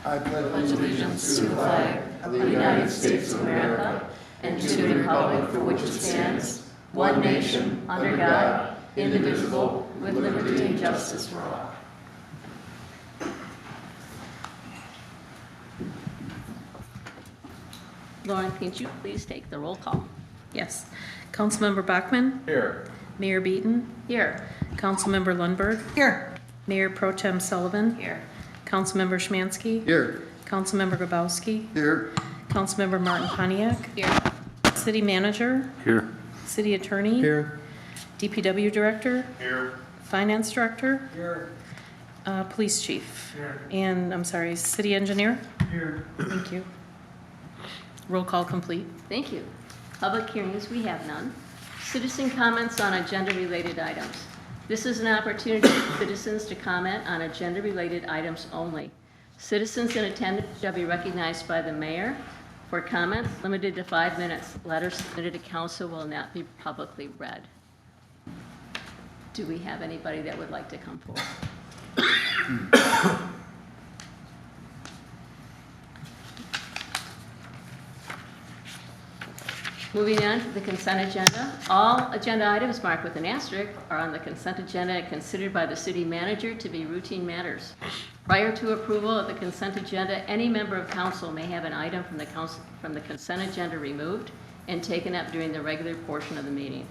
I pledge allegiance to the flag of the United States of America and to the republic for which it stands, one nation, under God, indivisible, with liberty and justice for all. Lauren, can you please take the roll call? Yes. Councilmember Bachmann. Here. Mayor Beaton. Here. Councilmember Lundberg. Here. Mayor Pro Tem Sullivan. Here. Councilmember Schmansky. Here. Councilmember Grabowski. Here. Councilmember Martin Pontiac. Here. City Manager. Here. City Attorney. Here. DPW Director. Here. Finance Director. Here. Police Chief. Here. And, I'm sorry, City Engineer. Here. Thank you. Roll call complete. Thank you. Public hearings, we have none. Citizen comments on agenda-related items. This is an opportunity for citizens to comment on agenda-related items only. Citizens in attendance shall be recognized by the mayor. For comments, limited to 5 minutes. Letters submitted to council will not be publicly read. Do we have anybody that would like to come forward? Moving on to the consent agenda. All agenda items marked with an asterisk are on the consent agenda and considered by the city manager to be routine matters. Prior to approval of the consent agenda, any member of council may have an item from the consent agenda removed and taken up during the regular portion of the meeting.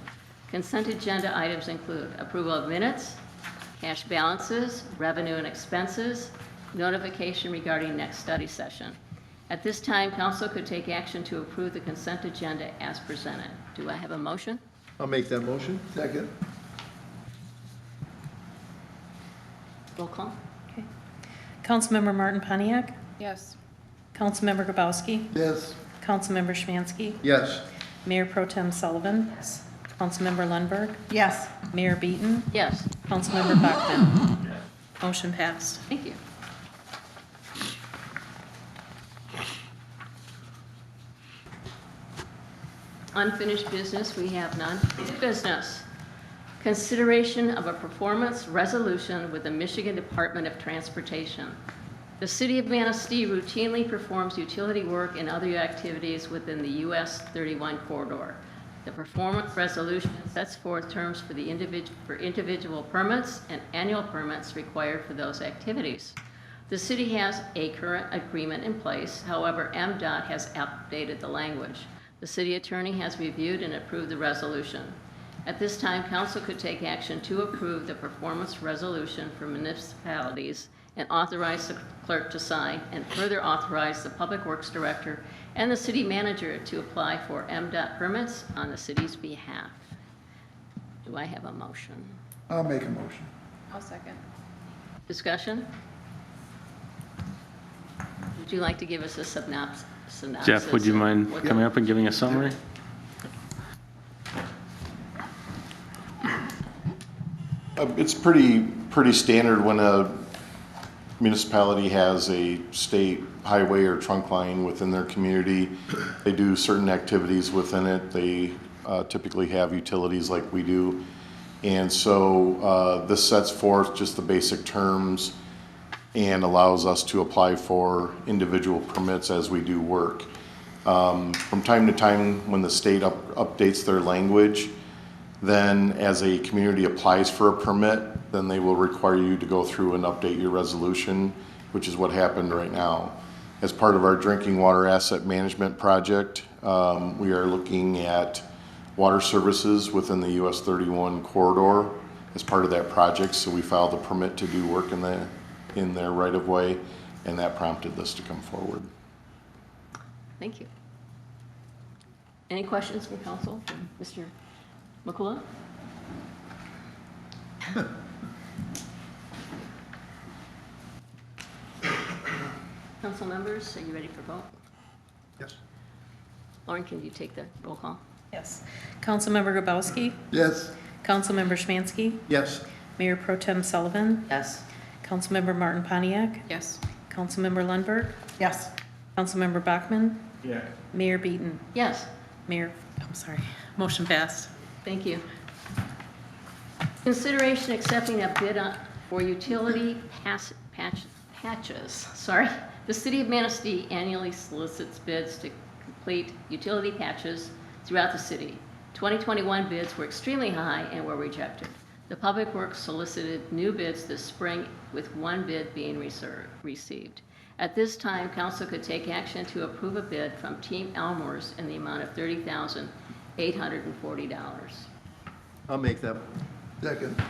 Consent agenda items include approval of minutes, cash balances, revenue and expenses, notification regarding next study session. At this time, council could take action to approve the consent agenda as presented. Do I have a motion? I'll make that motion. Second. Roll call. Okay. Councilmember Martin Pontiac. Yes. Councilmember Grabowski. Yes. Councilmember Schmansky. Yes. Mayor Pro Tem Sullivan. Yes. Councilmember Lundberg. Yes. Mayor Beaton. Yes, Councilmember Bachmann. Motion passed. thank you. Unfinished business, we have none. New business. Consideration of a performance resolution with the Michigan Department of Transportation. The City of Manistee routinely performs utility work and other activities within the US 31 corridor. The performance resolution sets forth terms for the individual permits and annual permits required for those activities. The city has a current agreement in place. However, MDOT has updated the language. The city attorney has reviewed and approved the resolution. At this time, council could take action to approve the performance resolution for municipalities and authorize the clerk to sign, and further authorize the public works director and the city manager to apply for MDOT permits on the city's behalf. Do I have a motion? I'll make a motion. I'll second. Discussion? Would you like to give us a synopsis? Jeff, would you mind What- coming up and giving a summary? It's pretty standard when a municipality has a state highway or trunk line within their community. They do certain activities within it. They typically have utilities like we do. And so this sets forth just the basic terms and allows us to apply for individual permits as we do work. From time to time, when the state updates their language, then as a community applies for a permit, then they will require you to go through and update your resolution, which is what happened right now. As part of our drinking water asset management project, we are looking at water services within the US 31 corridor as part of that project. So we filed a permit to do work in their right of way, and that prompted this to come forward. Thank you. Any questions from council, from Mr. McCullough? Council members, are you ready for vote? Yes. Lauren, can you take the roll call? Yes. Councilmember Grabowski. Yes. Councilmember Schmansky. Yes. Mayor Pro Tem Sullivan. Yes. Councilmember Martin Pontiac. Yes. Councilmember Lundberg. Yes. Councilmember Bachmann. Yeah. Mayor Beaton. Yes, I'm sorry. Motion passed. thank you. Consideration accepting a bid for utility Sorry. The City of Manistee annually solicits bids to complete utility patches throughout the city. 2021 bids were extremely high and were rejected. The Public Works solicited new bids this spring, with one bid being received. At this time, council could take action to approve a bid from Team Elmers in the amount of $30,840. I'll make that. Second.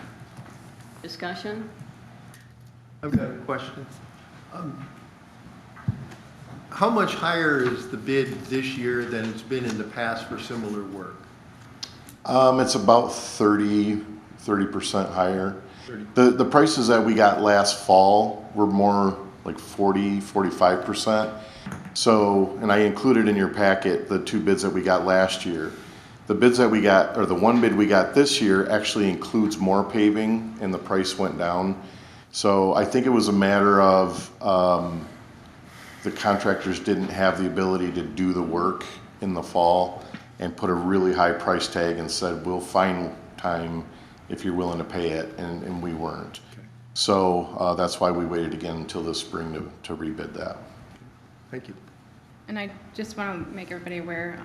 Discussion? I've got a question. How much higher is the bid this year than it's been in the past for similar work? It's about 30% higher. The prices that we got last fall were more like 45%. So, and I included in your packet the two bids that we got last year. The bids that we got, or the one bid we got this year, actually includes more paving, and the price went down. So I think it was a matter of the contractors didn't have the ability to do the work in the fall and put a really high price tag and said, we'll find time if you're willing to pay it, and we weren't. Okay. So that's why we waited again until this spring to rebid that. Thank you. And I just want to make everybody aware,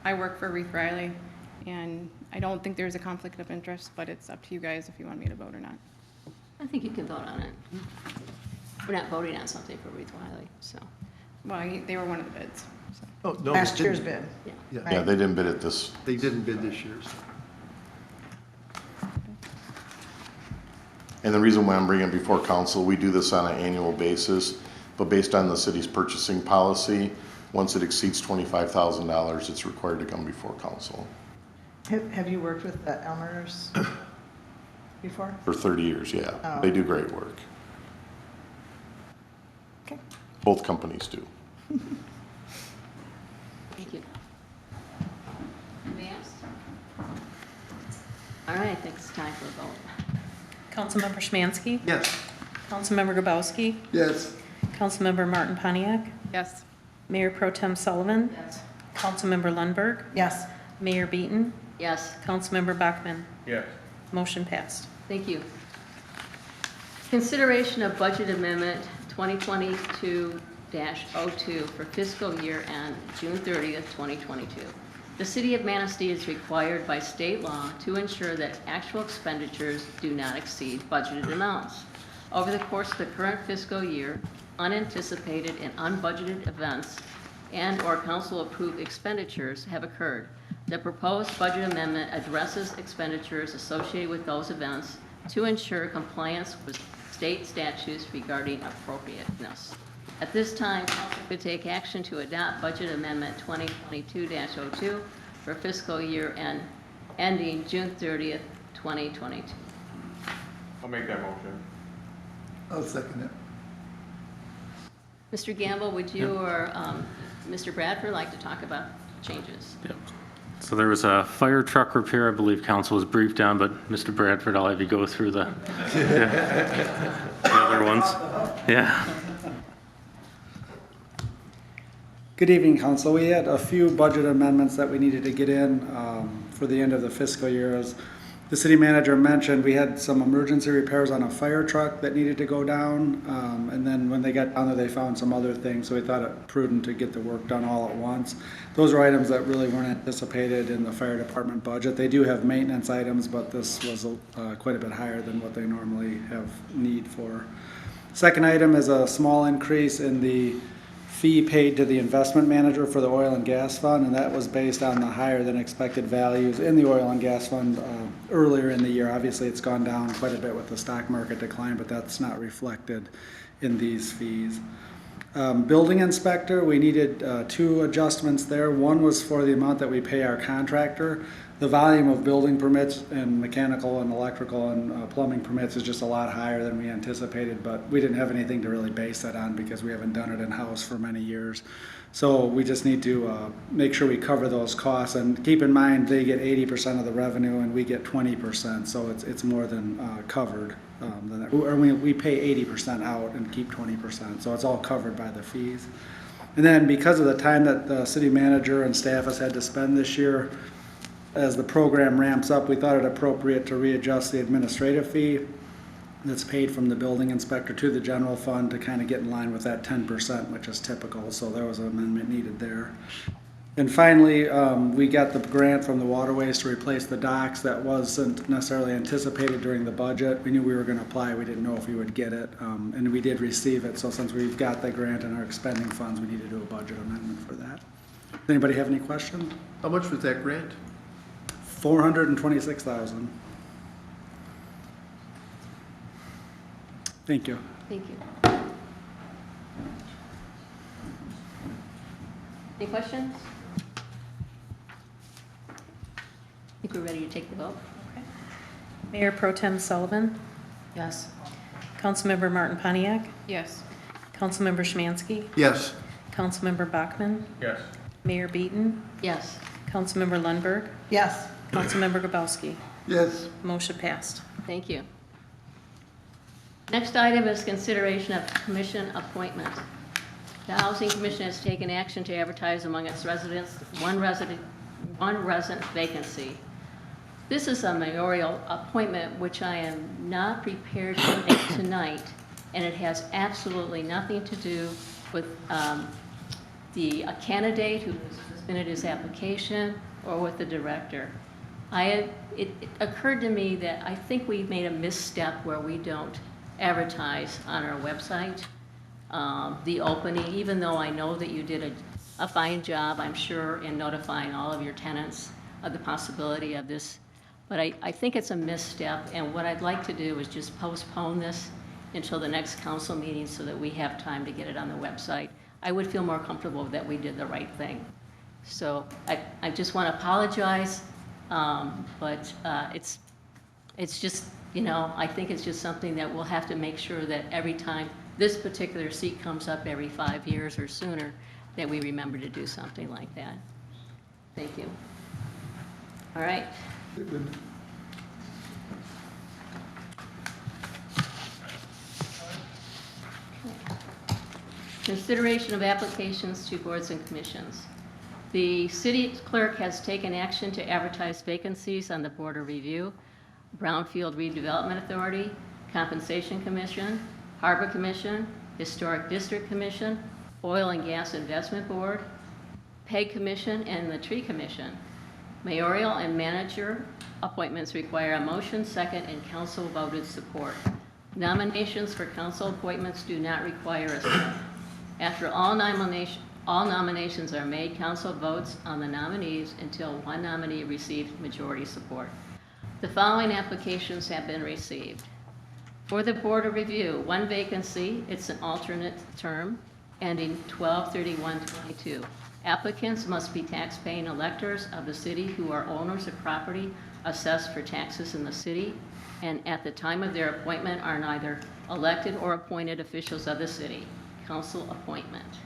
I work for Reeve Riley, and I don't think there's a conflict of interest, but it's up to you guys if you want me to vote or not. I think you can vote on it. We're not voting on something for Ruth Wiley, so, Well, they were one of the bids, so. Oh, no. Last they year's didn't. bid. yeah. Yeah, they didn't bid it this. They didn't bid this year's. And the reason why I'm bringing it before council, we do this on an annual basis, but based on the city's purchasing policy, once it exceeds $25,000, it's required to come before council Have you worked with the Elmers before? for 30 years, yeah. Oh. They do great work. Okay. Both companies do. Thank you. Advanced? All right, I think it's time for a vote. Councilmember Szymanski? Yes. Councilmember Grabowski? Yes. Councilmember Martin Pontiac? Yes. Mayor Pro Tem Sullivan? Yes. Councilmember Lundberg? Yes. Mayor Beaton? Yes, Councilmember Bachmann? Yes. Motion passed. thank you. Consideration of budget amendment 2022-02 for fiscal year end June 30th, 2022. The City of Manistee is required by state law to ensure that actual expenditures do not exceed budgeted amounts. Over the course of the current fiscal year, unanticipated and unbudgeted events and/or council-approved expenditures have occurred. The proposed budget amendment addresses expenditures associated with those events to ensure compliance with state statutes regarding appropriateness. At this time, council could take action to adopt budget amendment 2022-02 for fiscal year ending June 30th, 2022. I'll make that motion. I'll second it. Mr. Gamble, would you or Mr. Bradford like to talk about changes? Yep. So there was a fire truck repair, I believe council was briefed on, but Mr. Bradford, I'll have you go through the other ones. Yeah. Good evening, council. We had a few budget amendments that we needed to get in for the end of the fiscal year. As the city manager mentioned, we had some emergency repairs on a fire truck that needed to go down. And then when they got down there, they found some other things, so we thought it prudent to get the work done all at once. Those are items that really weren't anticipated in the fire department budget. They do have maintenance items, but this was quite a bit higher than what they normally have need for. Second item is a small increase in the fee paid to the investment manager for the oil and gas fund, and that was based on the higher than expected values in the oil and gas fund earlier in the year. Obviously, it's gone down quite a bit with the stock market decline, but that's not reflected in these fees. Building inspector, we needed two adjustments there. One was for the amount that we pay our contractor. The volume of building permits and mechanical and electrical and plumbing permits is just a lot higher than we anticipated, but we didn't have anything to really base that on because we haven't done it in-house for many years. So we just need to make sure we cover those costs, and keep in mind they get 80% of the revenue and we get 20%, so it's more than covered. Than that. Or we pay 80% out and keep 20%, so it's all covered by the fees. And then because of the time that the city manager and staff has had to spend this year, as the program ramps up, we thought it appropriate to readjust the administrative fee. that's paid from the building inspector to the general fund to kind of get in line with that 10%, which is typical, so there was an amendment needed there. And finally, we got the grant from the waterways to replace the docks. That wasn't necessarily anticipated during the budget. We knew we were gonna apply, we didn't know if we would get it, and we did receive it, so since we've got the grant in our expending funds, we need to do a budget amendment for that. Does anybody have any questions? How much was that grant? $426,000. Thank you. Thank you. Any questions? I think we're ready to take the vote. Mayor Pro Tem Sullivan, Yes. Councilmember Martin Pontiac, Yes. Councilmember Szymanski, Yes. Councilmember Bachmann, Yes. Mayor Beaton, Yes. Councilmember Lundberg, Yes. Councilmember Grabowski. Yes. Motion passed. Thank you. Next item is consideration of commission appointment. The Housing Commission has taken action to advertise among its residents one resident vacancy. This is a mayoral appointment which I am not prepared to make tonight, and it has absolutely nothing to do with a candidate who has submitted his application or with the director. It occurred to me that I think we made a misstep where we don't advertise on our website the opening, even though I know that you did a fine job, I'm sure, in notifying all of your tenants of the possibility of this. But I think it's a misstep, and what I'd like to do is just postpone this until the next council meeting so that we have time to get it on the website. I would feel more comfortable that we did the right thing. So I just want to apologize, but it's just, you know, I think it's just something that we'll have to make sure that every time this particular seat comes up every 5 years or sooner, that we remember to do something like that. Thank you. All right. Consideration of applications to boards and commissions. The city clerk has taken action to advertise vacancies on the Board of Review, Brownfield Redevelopment Authority, Compensation Commission, Harbor Commission, Historic District Commission, Oil and Gas Investment Board, PEG Commission, and the Tree Commission. Mayoral and manager appointments require a motion, second, and council voted support. Nominations for council appointments do not require a second. After all nominations are made, council votes on the nominees until one nominee receives majority support. The following applications have been received. For the Board of Review, one vacancy, it's an alternate term, ending 12/31/22. Applicants must be tax-paying electors of the city who are owners of property assessed for taxes in the city, and at the time of their appointment are neither elected or appointed officials of the city. Council appointment.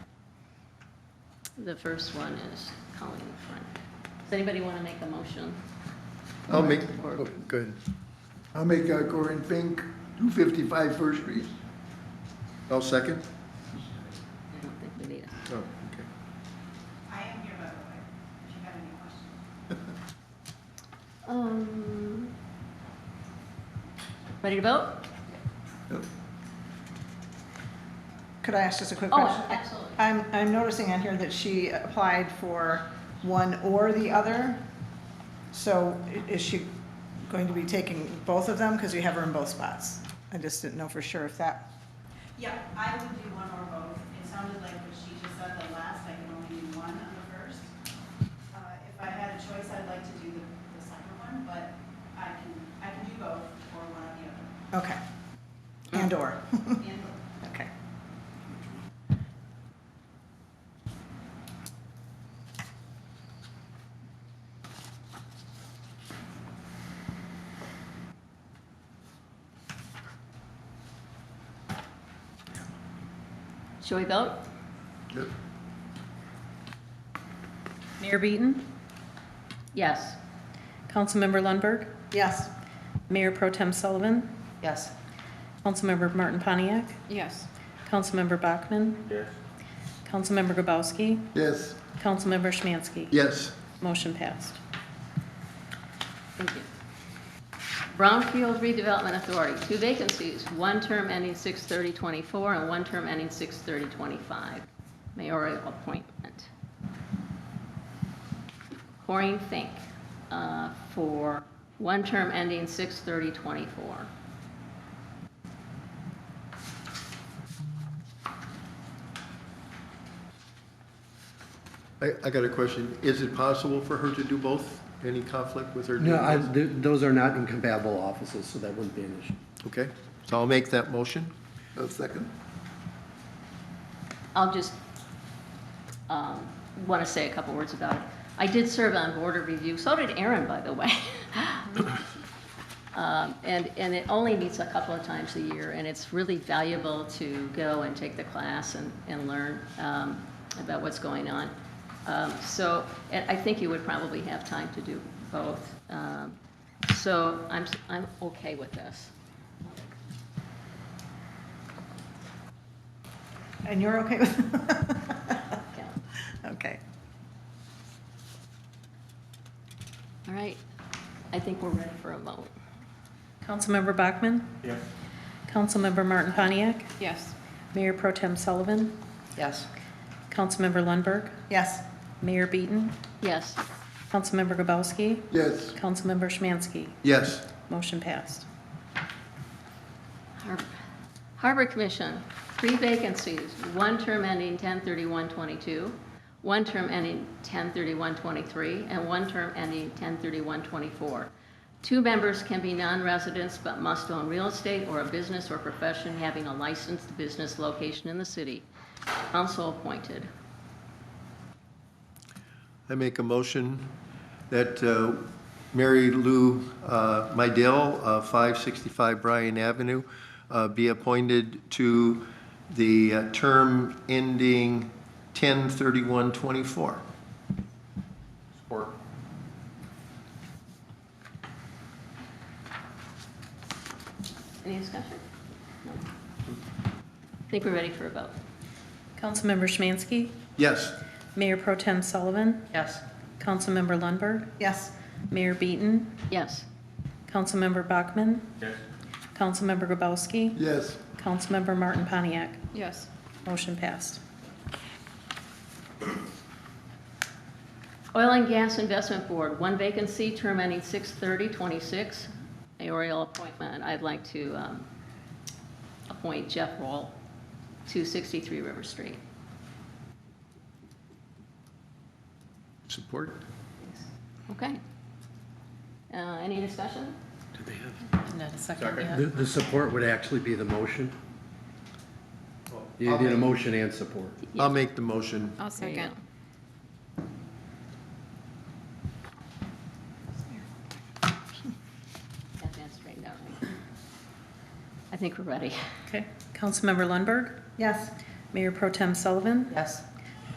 The first one is Colleen Frank. Does anybody want to make a motion? I'll make, Or- oh, go ahead. I'll make Corinne Fink, 255 First Street. I'll second. I don't think we need it. Oh, okay. I am here, by the way, if you have any questions. Ready to vote? Could I ask just a quick Oh, question? absolutely. I'm noticing on here that she applied for one or the other. So is she going to be taking both of them? Because you have her in both spots. I just didn't know for sure if that. Yeah, I would do one or both. It sounded like what she just said, the last, I can only do one on the first. If I had a choice, I'd like to do the second one, but I can do both or one or the other. Okay. And/or. And Okay. Shall we vote? Yep. Mayor Beaton, Yes. Councilmember Lundberg, Yes. Mayor Pro Tem Sullivan, Yes. Councilmember Martin Pontiac, Yes. Councilmember Bachmann, Yes. Councilmember Grabowski, Yes. Councilmember Szymanski. Yes. Motion passed. Thank you. Brownfield Redevelopment Authority, 2 vacancies, 1 term ending 6/30/24 and 1 term ending 6/30/25. Mayoral appointment. Corinne Fink, for 1 term ending 6/30/24. I got a question. Is it possible for her to do both? Any conflict with her? No, doing both? those are not incompatible offices, so that wouldn't be an issue. Okay, so I'll make that motion. A second. I'll just want to say a couple words about it. I did serve on Board of Review, so did Aaron, by the way. And it only meets a couple of times a year, and it's really valuable to go and take the class and learn about what's going on. So and I think you would probably have time to do both. So I'm okay with this. And you're okay with? Yeah. Okay. All right. I think we're ready for a vote. Councilmember Bachmann? Yes. Councilmember Martin Pontiac? Yes. Mayor Pro Tem Sullivan? Yes. Councilmember Lundberg? Yes. Mayor Beaton? Yes. Councilmember Grabowski? Yes. Councilmember Szymanski? Yes. Motion passed. Harbor Commission, 3 vacancies, 1 term ending 10/31/22, 1 term ending 10/31/23, and 1 term ending 10/31/24. 2 members can be non-residents but must own real estate or a business or profession having a licensed business location in the city. Council appointed. I make a motion that Mary Lou Mydell, 565 Bryan Avenue, be appointed to the term ending 10/31/24. Support. Any discussion? No. I think we're ready for a vote. Councilmember Szymanski? Yes. Mayor Pro Tem Sullivan? Yes. Councilmember Lundberg? Yes. Mayor Beaton? Yes. Councilmember Bachmann? Yes. Councilmember Grabowski? Yes. Councilmember Martin Pontiac? Yes. Motion passed. Oil and Gas Investment Board, 1 vacancy, term ending 6/30/26. Mayoral appointment. I'd like to appoint Jeff Roll, 263 River Street. Support? Okay. Any discussion? Not a second Second. yet. The support would actually be the motion. You I'll need a make- motion and support. I'll make the motion. I'll There you second. go. Got that straightened out, right? I think we're ready. Okay. Councilmember Lundberg? Yes. Mayor Pro Tem Sullivan? Yes.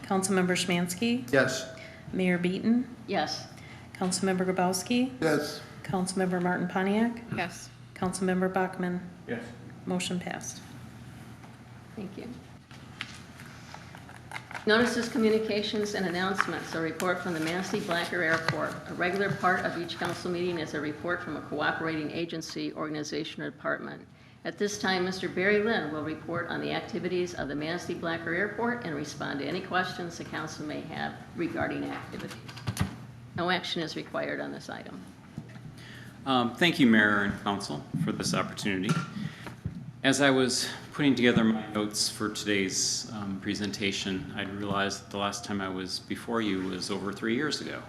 Councilmember Szymanski? Yes. Mayor Beaton? Yes. Councilmember Grabowski? Yes. Councilmember Martin Pontiac? Yes. Councilmember Bachmann? Yes. Motion passed. Thank you. Notices, communications, and announcements. A report from the Manistee Blacker Airport. A regular part of each council meeting is a report from a cooperating agency, organization, or department. At this time, Mr. Barry Lynn will report on the activities of the Manistee Blacker Airport and respond to any questions the council may have regarding activities. No action is required on this item. Thank you, Mayor and Council, for this opportunity. As I was putting together my notes for today's presentation, I realized that the last time I was before you was over 3 years ago.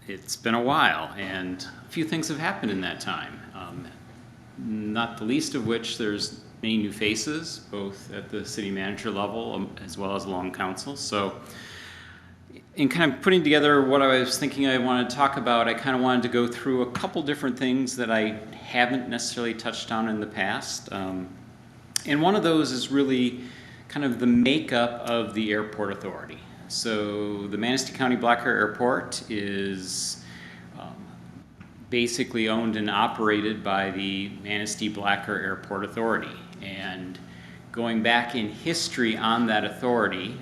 It's been a while, and a few things have happened in that time. Not the least of which there's many new faces, both at the city manager level as well as along council. So in kind of putting together what I was thinking I wanted to talk about, I kind of wanted to go through a couple different things that I haven't necessarily touched on in the past. And one of those is really kind of the makeup of the airport authority. So the Manistee County Blacker Airport is basically owned and operated by the Manistee Blacker Airport Authority. And going back in history on that authority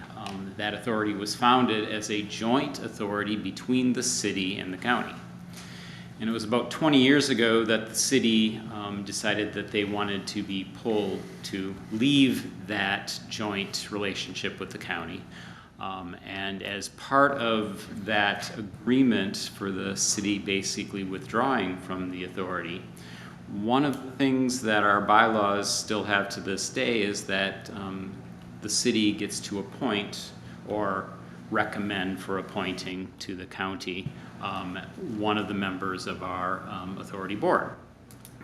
was founded as a joint authority between the city and the county. And it was about 20 years ago that the city decided that they wanted to be pulled to leave that joint relationship with the county. And as part of that agreement for the city basically withdrawing from the authority, one of the things that our bylaws still have to this day is that the city gets to appoint or recommend for appointing to the county one of the members of our authority board.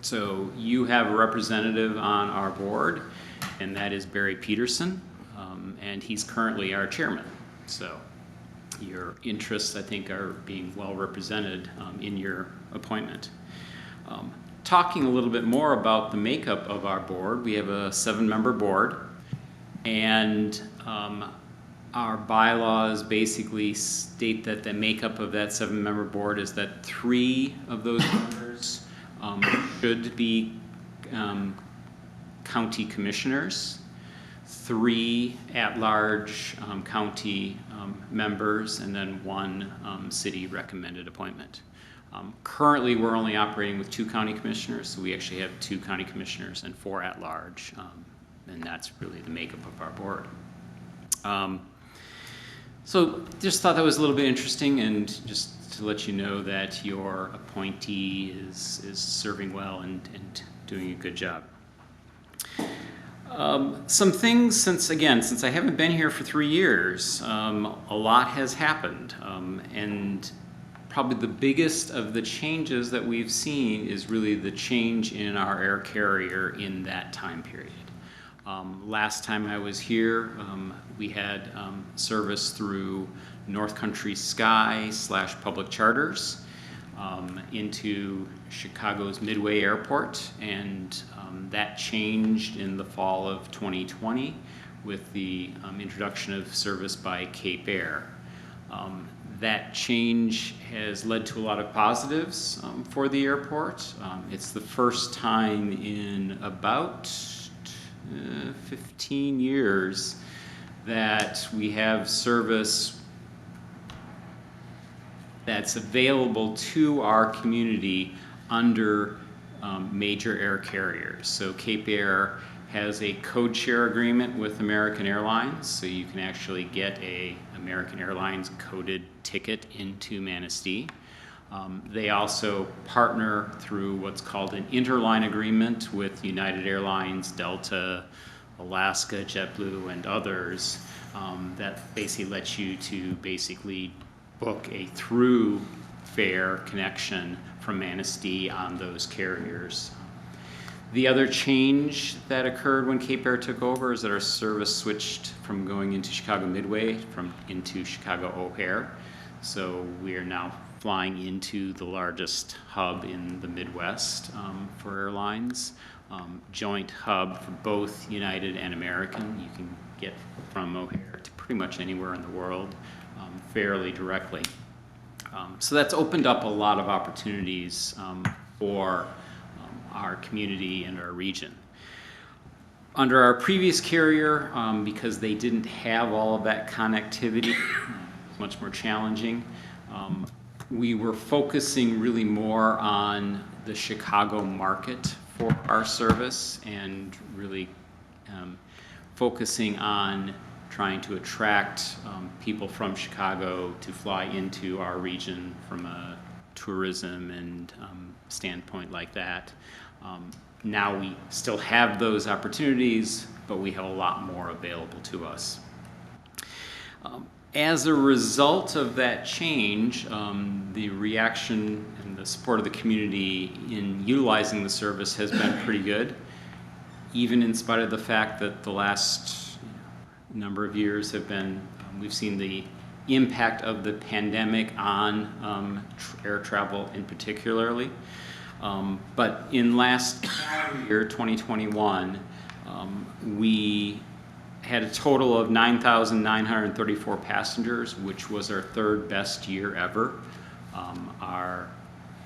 So you have a representative on our board, and that is Barry Peterson, and he's currently our chairman. So your interests, I think, are being well represented in your appointment. Talking a little bit more about the makeup of our board, we have a 7-member board, and our bylaws basically state that the makeup of that 7-member board is that 3 of those members should be county commissioners, 3 at-large county members, and then 1 city recommended appointment. Currently, we're only operating with 2 county commissioners, so we actually have 2 county commissioners and 4 at-large, and that's really the makeup of our board. So just thought that was a little bit interesting, and just to let you know that your appointee is serving well and doing a good job. Some things, since I haven't been here for 3 years, a lot has happened, and probably the biggest of the changes that we've seen is really the change in our air carrier in that time period. Last time I was here, we had service through North Country Sky / Public Charters into Chicago's Midway Airport, and that changed in the fall of 2020 with the introduction of service by Cape Air. That change has led to a lot of positives for the airport. It's the first time in about 15 years that we have service that's available to our community under major air carriers. So Cape Air has a code share agreement with American Airlines, so you can actually get a American Airlines coded ticket into Manistee. They also partner through what's called an interline agreement with United Airlines, Delta, Alaska, JetBlue, and others that basically lets you to basically book a through fare connection from Manistee on those carriers. The other change that occurred when Cape Air took over is that our service switched from going into Chicago Midway into Chicago O'Hare. So we are now flying into the largest hub in the Midwest for airlines. Joint hub for both United and American. You can get from O'Hare to pretty much anywhere in the world fairly directly. So that's opened up a lot of opportunities for our community and our region. Under our previous carrier, because they didn't have all of that connectivity, much more challenging, we were focusing really more on the Chicago market for our service and really focusing on trying to attract people from Chicago to fly into our region from a tourism and standpoint like that. Now we still have those opportunities, but we have a lot more available to us. As a result of that change, the reaction and the support of the community in utilizing the service has been pretty good, even in spite of the fact that the last number of years have been, we've seen the impact of the pandemic on air travel in particularly. But in last year, 2021, we had a total of 9,934 passengers, which was our 3rd best year ever. Our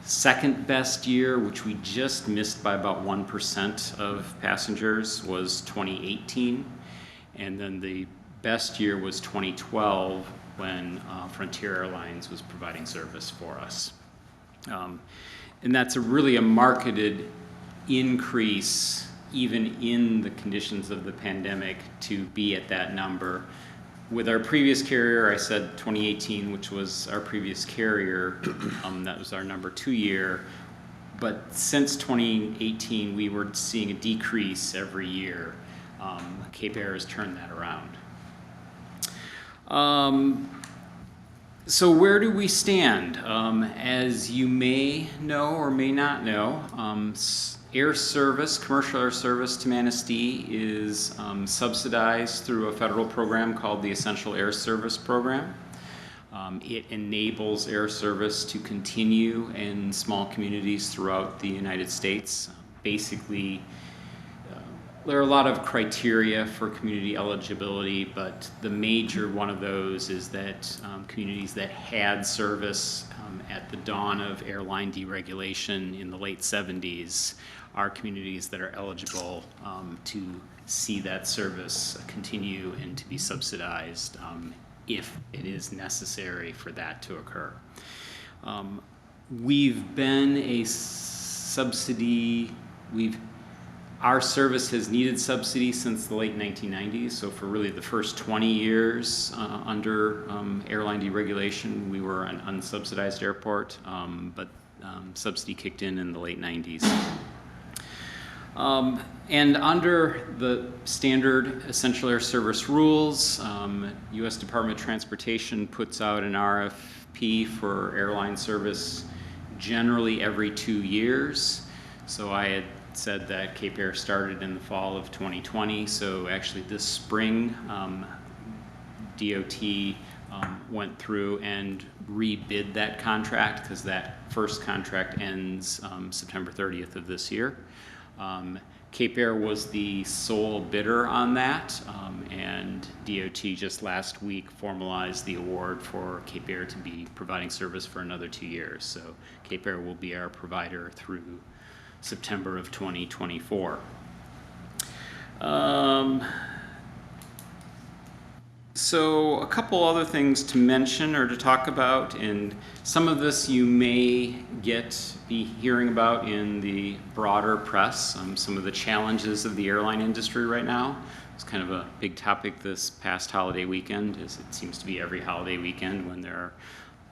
2nd best year, which we just missed by about 1% of passengers, was 2018. And then the best year was 2012 when Frontier Airlines was providing service for us. And that's really a marketed increase, even in the conditions of the pandemic, to be at that number. With our previous carrier, I said 2018, which was our previous carrier, that was our number 2 year. But since 2018, we were seeing a decrease every year. Cape Air has turned that around. So where do we stand? As you may know or may not know, air service, commercial air service to Manistee is subsidized through a federal program called the Essential Air Service Program. It enables air service to continue in small communities throughout the United States. Basically, there are a lot of criteria for community eligibility, but the major one of those is that communities that had service at the dawn of airline deregulation in the late 70s are communities that are eligible to see that service continue and to be subsidized if it is necessary for that to occur. We've been a subsidy, our service has needed subsidy since the late 1990s, so for really the first 20 years under airline deregulation, we were an unsubsidized airport, but subsidy kicked in the late 90s. And under the standard essential air service rules, U.S. Department of Transportation puts out an RFP for airline service generally every 2 years. So I had said that Cape Air started in the fall of 2020, so actually this spring DOT went through and rebid that contract because that first contract ends September 30th of this year. Cape Air was the sole bidder on that, and DOT just last week formalized the award for Cape Air to be providing service for another 2 years. So Cape Air will be our provider through September of 2024. So a couple other things to mention or to talk about, and some of this you may be hearing about in the broader press, some of the challenges of the airline industry right now. It's kind of a big topic this past holiday weekend, as it seems to be every holiday weekend when there are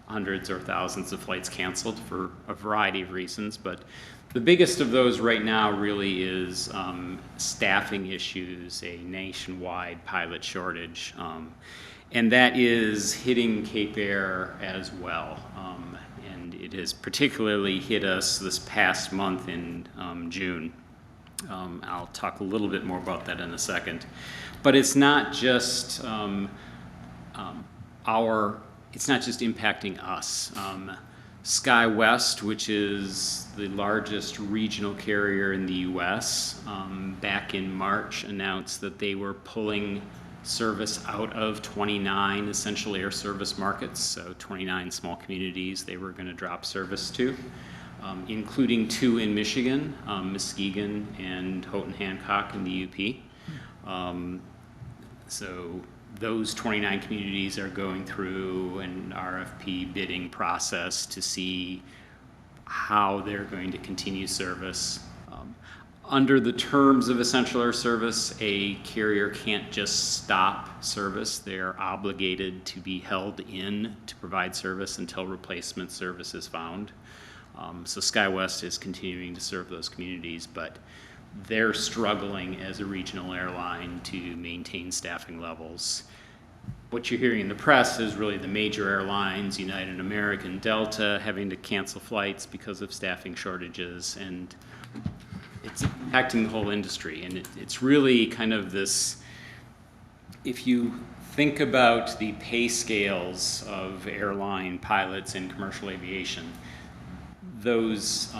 hundreds or thousands of flights canceled for a variety of reasons. But the biggest of those right now really is staffing issues, a nationwide pilot shortage. And that is hitting Cape Air as well. And it has particularly hit us this past month in June. I'll talk a little bit more about that in a second. But it's not just it's not just impacting us. SkyWest, which is the largest regional carrier in the U.S., back in March announced that they were pulling service out of 29 essential air service markets, so 29 small communities they were going to drop service to, including 2 in Michigan, Muskegon and Houghton Hancock in the UP. So those 29 communities are going through an RFP bidding process to see how they're going to continue service. Under the terms of essential air service, a carrier can't just stop service. They're obligated to be held in to provide service until replacement service is found. So SkyWest is continuing to serve those communities, but they're struggling as a regional airline to maintain staffing levels. What you're hearing in the press is really the major airlines, United, American, Delta, having to cancel flights because of staffing shortages, and it's impacting the whole industry. And it's really kind of this, if you think about the pay scales of airline pilots in commercial aviation, those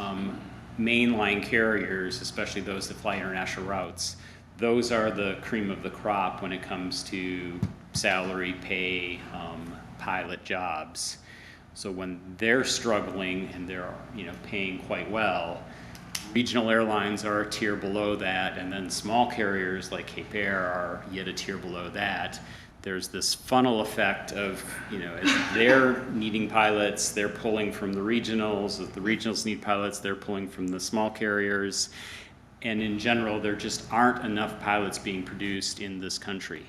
mainline carriers, especially those that fly international routes, those are the cream of the crop when it comes to salary, pay, pilot jobs. So when they're struggling and they're paying quite well, regional airlines are a tier below that, and then small carriers like Cape Air are yet a tier below that. There's this funnel effect of, as they're needing pilots, they're pulling from the regionals. As the regionals need pilots, they're pulling from the small carriers. And in general, there just aren't enough pilots being produced in this country.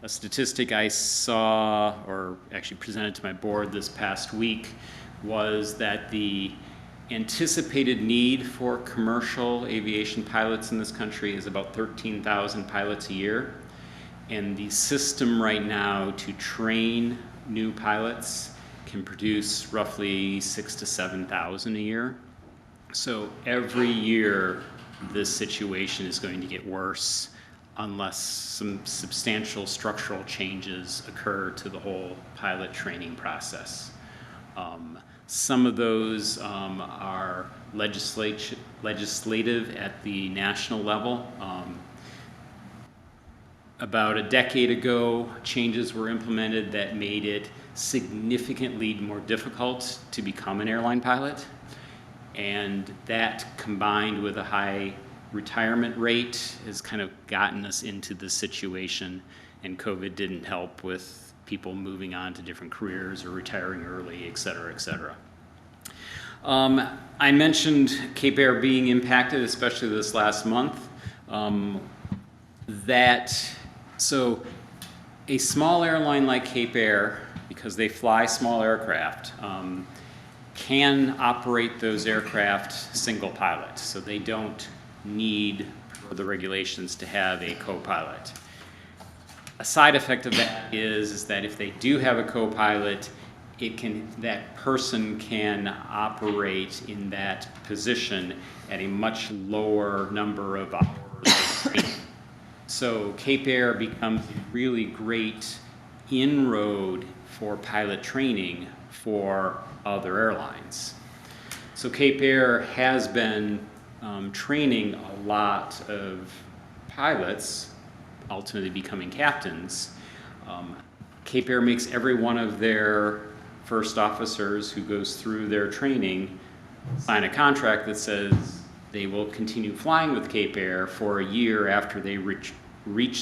A statistic I saw, or actually presented to my board this past week, was that the anticipated need for commercial aviation pilots in this country is about 13,000 pilots a year. And the system right now to train new pilots can produce roughly 6,000 to 7,000 a year. So every year, this situation is going to get worse unless some substantial structural changes occur to the whole pilot training process. Some of those are legislative at the national level. About a decade ago, changes were implemented that made it significantly more difficult to become an airline pilot. And that, combined with a high retirement rate, has kind of gotten us into this situation. And COVID didn't help with people moving on to different careers or retiring early, et cetera, et cetera. I mentioned Cape Air being impacted, especially this last month. So a small airline like Cape Air, because they fly small aircraft, can operate those aircraft single pilot. So they don't need, for the regulations, to have a co-pilot. A side effect of that is that if they do have a co-pilot, that person can operate in that position at a much lower number of hours. So Cape Air becomes a really great inroad for pilot training for other airlines. So Cape Air has been training a lot of pilots, ultimately becoming captains. Cape Air makes every one of their first officers who goes through their training sign a contract that says they will continue flying with Cape Air for a year after they reach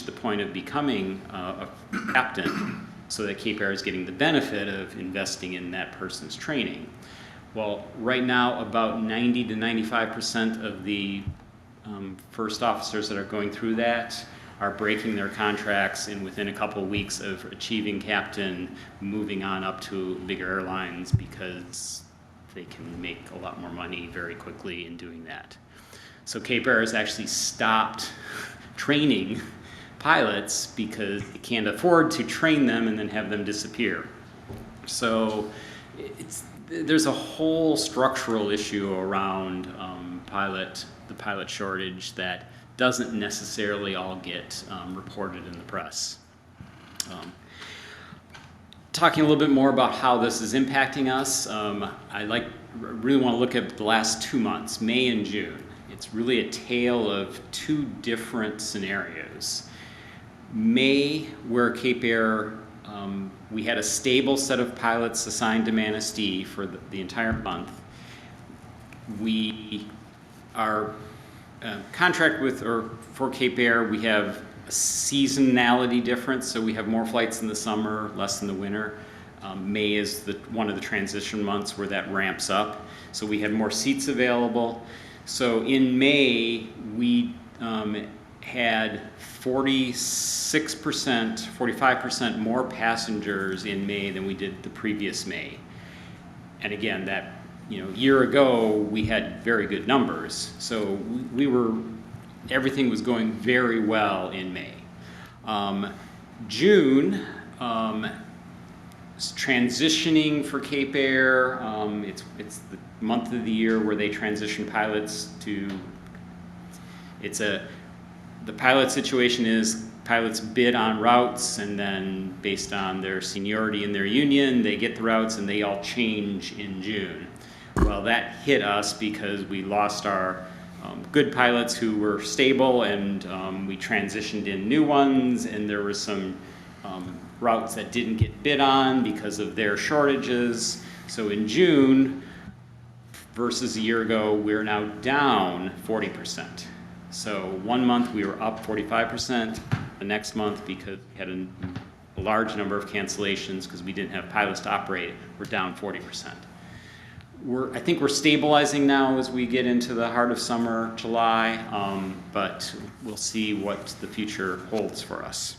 the point of becoming a captain, so that Cape Air is getting the benefit of investing in that person's training. Well, right now, about 90 to 95% of the first officers that are going through that are breaking their contracts, and within a couple of weeks of achieving captain, moving on up to bigger airlines because they can make a lot more money very quickly in doing that. So Cape Air has actually stopped training pilots because it can't afford to train them and then have them disappear. So there's a whole structural issue around the pilot shortage that doesn't necessarily all get reported in the press. Talking a little bit more about how this is impacting us, I really want to look at the last 2 months, May and June. It's really a tale of two different scenarios. May, where Cape Air, we had a stable set of pilots assigned to Manistee for the entire month. We are contract with, or for Cape Air, we have a seasonality difference, so we have more flights in the summer, less in the winter. May is one of the transition months where that ramps up, so we had more seats available. So in May, we had 45% more passengers in May than we did the previous May. And again, that a year ago, we had very good numbers. So everything was going very well in May. June, transitioning for Cape Air, it's the month of the year where they transition pilots to, the pilot situation is pilots bid on routes, and then based on their seniority in their union, they get the routes and they all change in June. Well, that hit us because we lost our good pilots who were stable, and we transitioned in new ones, and there were some routes that didn't get bid on because of their shortages. So in June, versus a year ago, we're now down 40%. So 1 month we were up 45%, the next month, because we had a large number of cancellations because we didn't have pilots to operate, we're down 40%. I think we're stabilizing now as we get into the heart of summer, July, but we'll see what the future holds for us.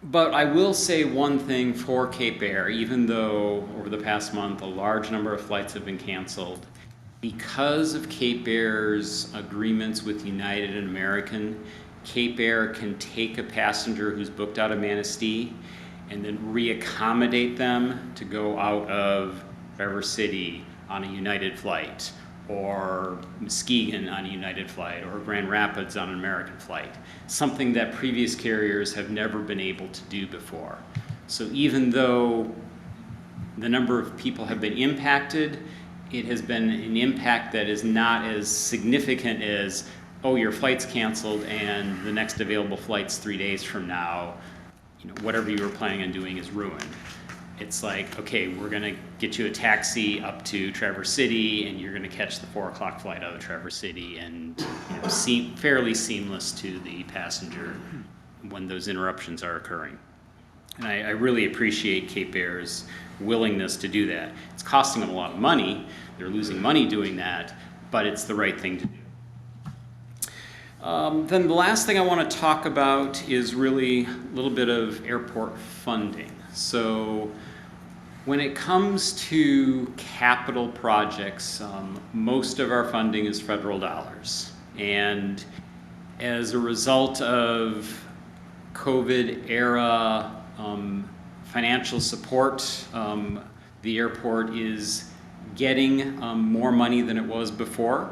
But I will say one thing for Cape Air, even though over the past month a large number of flights have been canceled, because of Cape Air's agreements with United and American, Cape Air can take a passenger who's booked out of Manistee and then reaccommodate them to go out of Traverse City on a United flight, or Muskegon on a United flight, or Grand Rapids on an American flight, something that previous carriers have never been able to do before. So even though the number of people have been impacted, it has been an impact that is not as significant as, oh, your flight's canceled and the next available flight's 3 days from now. You know, whatever you were planning on doing is ruined. It's like, okay, we're gonna get you a taxi up to Traverse City and you're gonna catch the 4 o'clock flight out of Traverse City, and fairly seamless to the passenger when those interruptions are occurring. And I really appreciate Cape Air's willingness to do that. It's costing them a lot of money. They're losing money doing that, but it's the right thing to do. Then the last thing I want to talk about is really a little bit of airport funding. So when it comes to capital projects, most of our funding is federal dollars. And as a result of COVID era financial support, the airport is getting more money than it was before.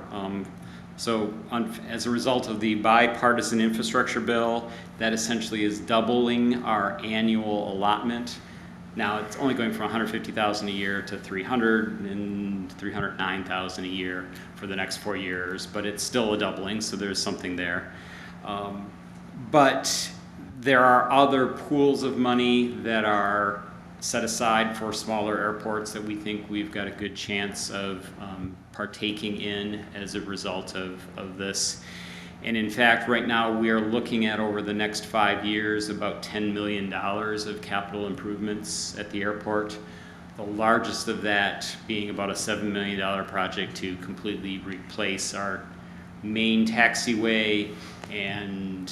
As a result of the bipartisan infrastructure bill, that essentially is doubling our annual allotment. Now it's only going from $150,000 a year to $300,000 and $309,000 a year for the next 4 years, but it's still a doubling, so there's something there. But there are other pools of money that are set aside for smaller airports that we think we've got a good chance of partaking in as a result of this. And in fact, right now we are looking at, over the next 5 years, about $10 million of capital improvements at the airport. The largest of that being about a $7 million project to completely replace our main taxiway, and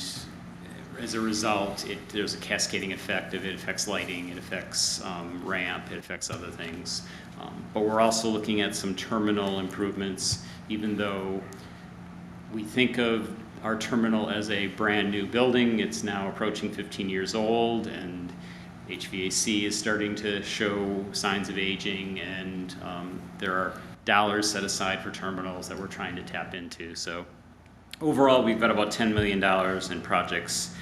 as a result, there's a cascading effect of it. Affects lighting, it affects ramp, it affects other things. But we're also looking at some terminal improvements, even though we think of our terminal as a brand new building. It's now approaching 15 years old, and HVAC is starting to show signs of aging, and there are dollars set aside for terminals that we're trying to tap into. So overall, we've got about $10 million in projects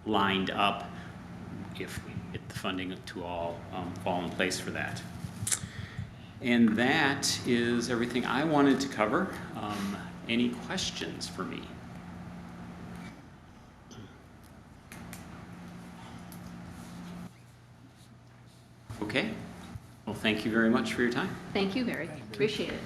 lined up if we get the funding to all fall in place for that. And that is everything I wanted to cover. Any questions for me? Okay. Well, thank you very much for your time. Thank you, Barry. Appreciate it.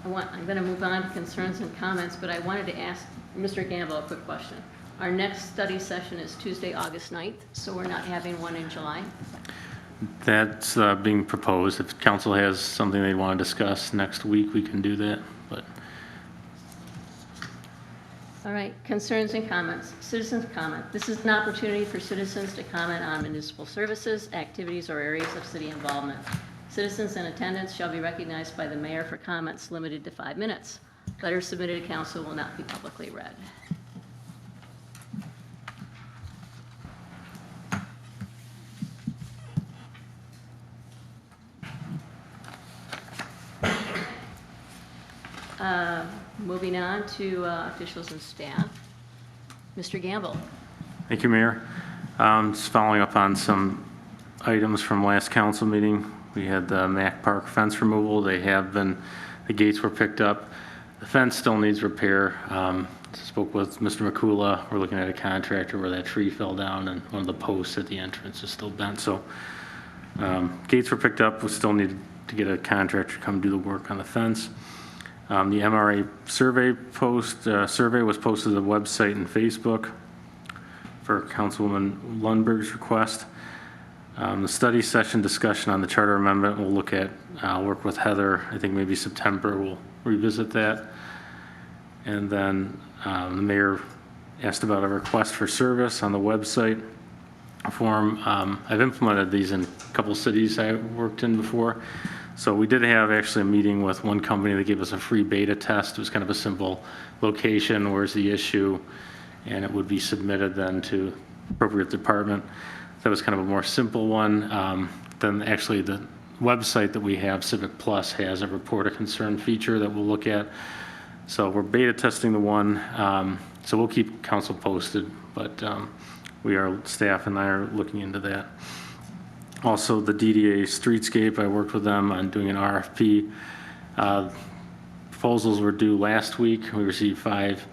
I'm going to move on to concerns and comments, but I wanted to ask Mr. Gamble a quick question. Our next study session is Tuesday, August 9th, so we're not having one in July? That's being proposed. If council has something they want to discuss next week, we can do that, but. All right, concerns and comments. Citizens comment. This is an opportunity for citizens to comment on municipal services, activities, or areas of city involvement. Citizens in attendance shall be recognized by the mayor for comments limited to 5 minutes. Letters submitted to council will not be publicly read. Moving on to officials and staff. Mr. Gamble. Thank you, Mayor. Just following up on some items from last council meeting. We had the Mack Park fence removal. The gates were picked up. The fence still needs repair. Spoke with Mr. McCula. We're looking at a contractor where that tree fell down and one of the posts at the entrance is still bent. So gates were picked up. We still need to get a contractor to come do the work on the fence. The MRA survey was posted to the website and Facebook for Councilwoman Lundberg's request. The study session discussion on the charter amendment, we'll look at, work with Heather. I think maybe September we'll revisit that. And then the mayor asked about a request for service on the website form. I've implemented these in a couple cities I worked in before. So we did have actually a meeting with one company that gave us a free beta test. It was kind of a simple location, where's the issue, and it would be submitted then to appropriate department. That was kind of a more simple one. Then actually the website that we have, Civic Plus, has a report of concern feature that we'll look at. So we're beta testing the one. So we'll keep council posted, but staff and I are looking into that. Also, the DDA Streetscape, I worked with them on doing an RFP. Proposals were due last week. We received 5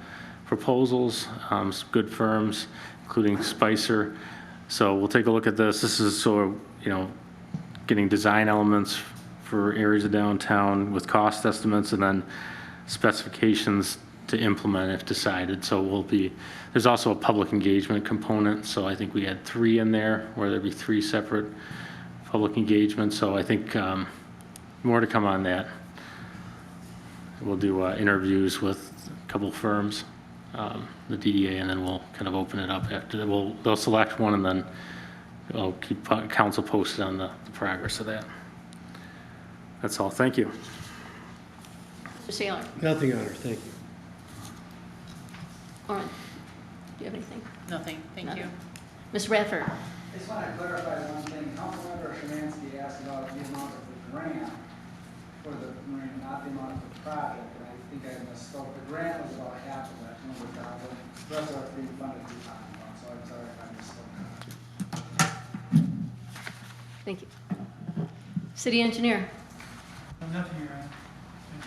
proposals, some good firms, including Spicer. So we'll take a look at this. This is sort of, getting design elements for areas of downtown with cost estimates and then specifications to implement if decided. So there's also a public engagement component. So I think we had 3 in there where there'd be 3 separate public engagements. So I think more to come on that. We'll do interviews with a couple firms, the DDA, and then we'll kind of open it up after that. They'll select one and then I'll keep council posted on the progress of that. That's all. Thank you. Mr. Saylor. Nothing, Honor, thank you. Lauren, do you have anything? Nothing, thank you. Ms. Radford. I just want to clarify one thing. Councilmember Szymanski asked about the amount of the grant for the marina, not the amount of the project. And I think I misspoke. The grant was about half of that, $200,000. The rest of it's being funded through Common Fund. So I'm sorry if I misspoke. Thank you. City Engineer. Nothing, Your Honor.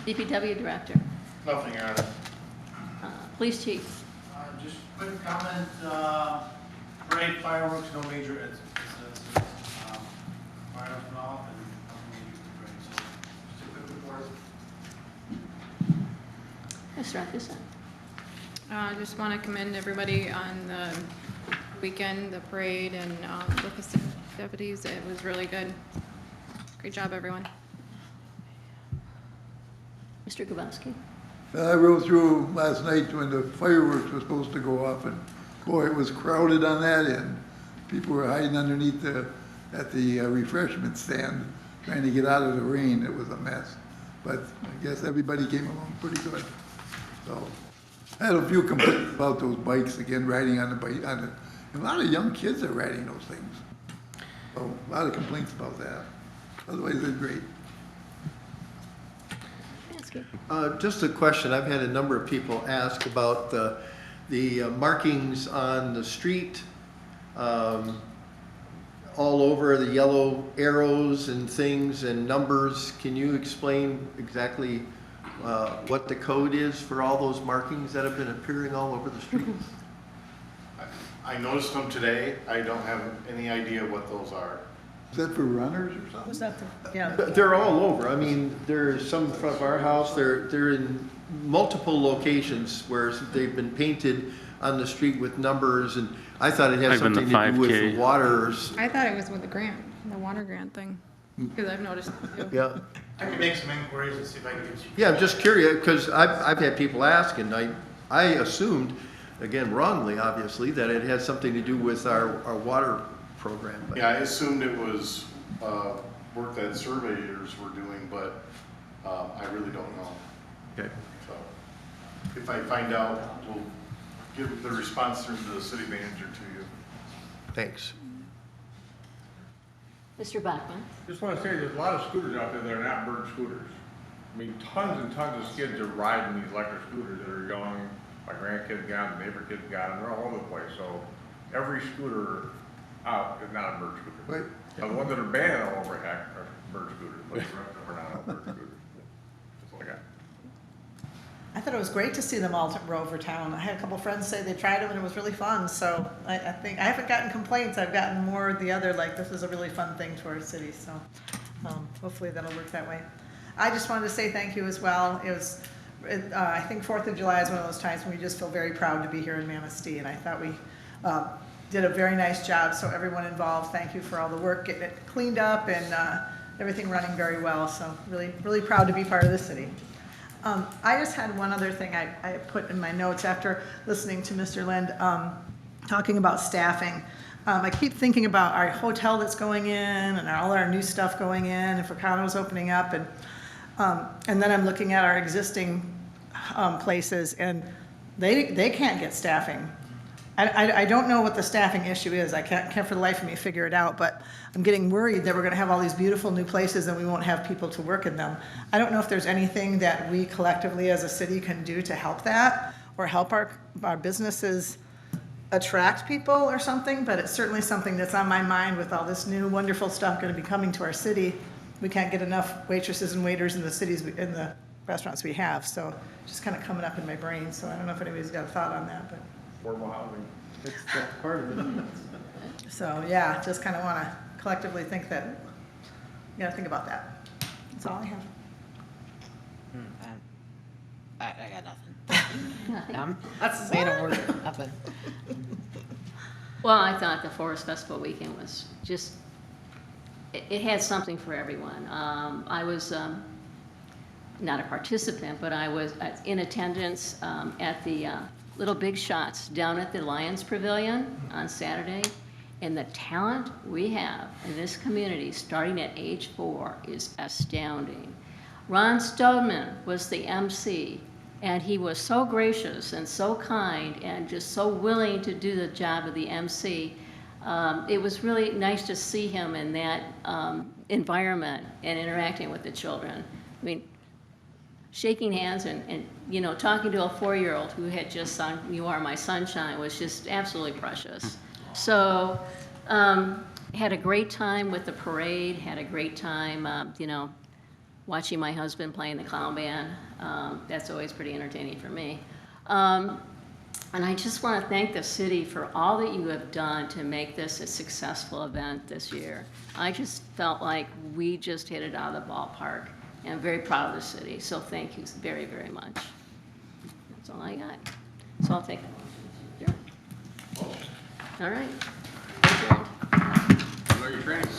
DPW Director. Nothing, Your Honor. Police Chief. Just quick comment, parade fireworks, no major incidents. Fireworks went off and nothing major with the parade, so just a quick report. Mr. Atkinson. I just want to commend everybody on the weekend, the parade, and the festivities. It was really good. Great job, everyone. Mr. Grabowski. I rode through last night when the fireworks were supposed to go off, and boy, it was crowded on that end. People were hiding underneath at the refreshment stand, trying to get out of the rain. It was a mess. But I guess everybody came along pretty good. So I had a few complaints about those bikes again, riding on the bike. A lot of young kids are riding those things. So a lot of complaints about that. Otherwise, they're great. Just a question. I've had a number of people ask about the markings on the street, all over, the yellow arrows and things and numbers. Can you explain exactly what the code is for all those markings that have been appearing all over the street? I noticed them today. I don't have any idea what those are. Is that for runners or something? Was that yeah. They're all over. I mean, there's some in front of our house. They're in multiple locations where they've been painted on the street with numbers, and I thought it had Even the something to do with 5K. the waters. I thought it was with the grant, the water grant thing, because I've noticed it too. Yeah. I can make some inquiries and see if I can get you. Yeah, I'm just curious, because I've had people ask, and I assumed, again wrongly obviously, that it had something to do with our water program. But Yeah, I assumed it was work that surveyors were doing, but I really don't know. Okay. So if I find out, we'll give the response through the city manager to you. Thanks. Mr. Bachman. Just want to say, there's a lot of scooters out there that are not bird scooters. I mean, tons and tons of kids are riding these electric scooters that are going, my grandkids got them, neighbor kids got them, they're all over the place. So every scooter out is not a bird scooter. Right. Now, the ones that are banned all over heck are bird scooters, but the rest of them are not all bird scooters. That's all I got. thought it was great to see them all row over town. I had a couple friends say they tried them and it was really fun, so I think, I haven't gotten complaints, I've gotten more of the other, like, this is a really fun thing to our city, so, hopefully that'll work that way. I just wanted to say thank you as well. It was, I think 4th of July is one of those times when we just feel very proud to be here in Manistee, and I thought we, did a very nice job, so everyone involved, thank you for all the work, getting it cleaned up and, everything running very well, so really proud to be part of the city. I just had one other thing I put in my notes after listening to Mr. Lind talking about staffing. I keep thinking about our hotel that's going in and all our new stuff going in and Fracano's opening up, and then I'm looking at our existing places and they can't get staffing. I don't know what the staffing issue is. I can't for the life of me figure it out, but I'm getting worried that we're gonna have all these beautiful new places and we won't have people to work in them. I don't know if there's anything that we collectively as a city can do to help that or help our businesses attract people or something, but it's certainly something that's on my mind with all this new wonderful stuff gonna be coming to our city. We can't get enough waitresses and waiters in the cities, in the restaurants we have, so just kind of coming up in my brain, so I don't know if anybody's got a thought on that, but. Affordable housing. That's part of it. So, yeah, just kind of want to collectively think that, you gotta think about that. That's all I have. I got nothing. That's saying a word, nothing. Well, I thought the Forest Festival weekend was just, it had something for everyone. I was not a participant, but I was in attendance at the Little Big Shots down at the Lions Pavilion on Saturday. And the talent we have in this community, starting at age 4, is astounding. Ron Stoneman was the MC, and he was so gracious and so kind and just so willing to do the job of the MC. It was really nice to see him in that environment and interacting with the children. I mean, shaking hands and you know, talking to a 4-year-old who had just sung "You Are My Sunshine" was just absolutely precious. So, had a great time with the parade, had a great time, you know, watching my husband playing the clown band. That's always pretty entertaining for me. And I just want to thank the city for all that you have done to make this a successful event this year. I just felt like we just hit it out of the ballpark. And I'm very proud of the city, so thank you very, very much. That's all I got. So I'll take a motion. Sure. All right. Adjourned. Know your training.